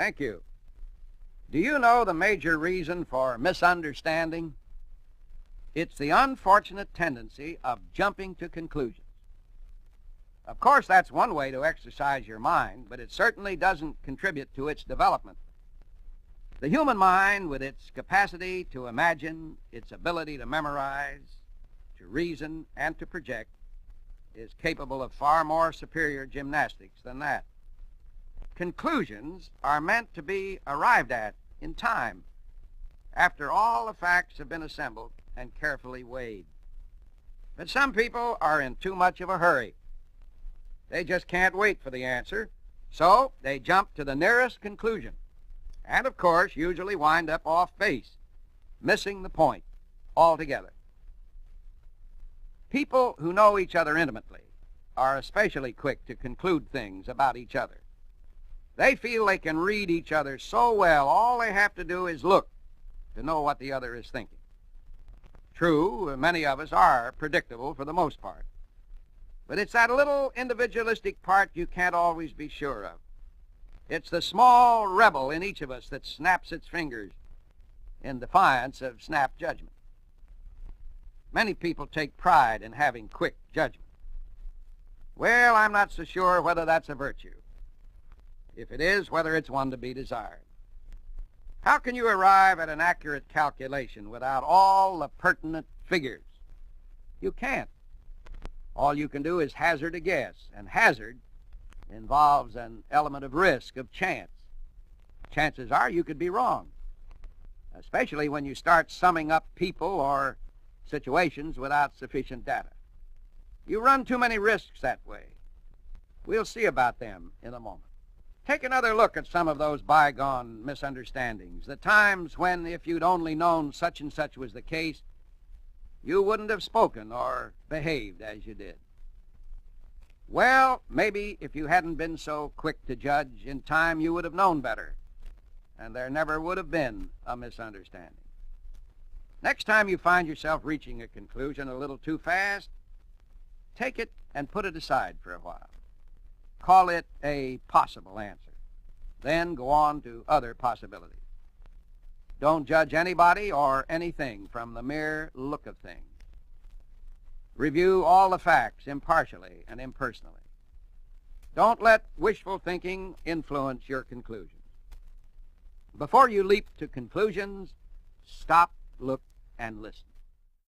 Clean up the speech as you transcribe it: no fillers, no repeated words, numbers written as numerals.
Thank you. Do you know the major reason for misunderstanding? It's the unfortunate tendency of jumping to conclusions. Of course, that's one way to exercise your mind, but it certainly doesn't contribute to its development. The human mind, with its capacity to imagine, its ability to memorize, to reason, and to project, is capable of far more superior gymnastics than that. Conclusions are meant to be arrived at in time, after all the facts have been assembled and carefully weighed. But some people are in too much of a hurry. They just can't wait for the answer, so they jump to the nearest conclusion, and of course usually wind up off base, missing the point altogether. People who know each other intimately are especially quick to conclude things about each other. They feel they can read each other so well, all they have to do is look to know what the other is thinking. True, many of us are predictable for the most part, but it's that little individualistic part you can't always be sure of. It's the small rebel in each of us that snaps its fingers in defiance of snap judgment. Many people take pride in having quick judgment. Well, I'm not so sure whether that's a virtue. If it is, whether it's one to be desired. How can you arrive at an accurate calculation without all the pertinent figures? You can't. All you can do is hazard a guess, and hazard involves an element of risk, of chance. Chances are you could be wrong, especially when you start summing up people or situations without sufficient data. You run too many risks that way. We'll see about them in a moment. Take another look at some of those bygone misunderstandings, the times when, if you'd only known such and such was the case, you wouldn't have spoken or behaved as you did. Well, maybe if you hadn't been so quick to judge, in time you would have known better, and there never would have been a misunderstanding. Next time you find yourself reaching a conclusion a little too fast, take it and put it aside for a while. Call it a possible answer. Then go on to other possibilities. Don't judge anybody or anything from the mere look of things. Review all the facts impartially and impersonally. Don't let wishful thinking influence your conclusions. Before you leap to conclusions, stop, look, and listen.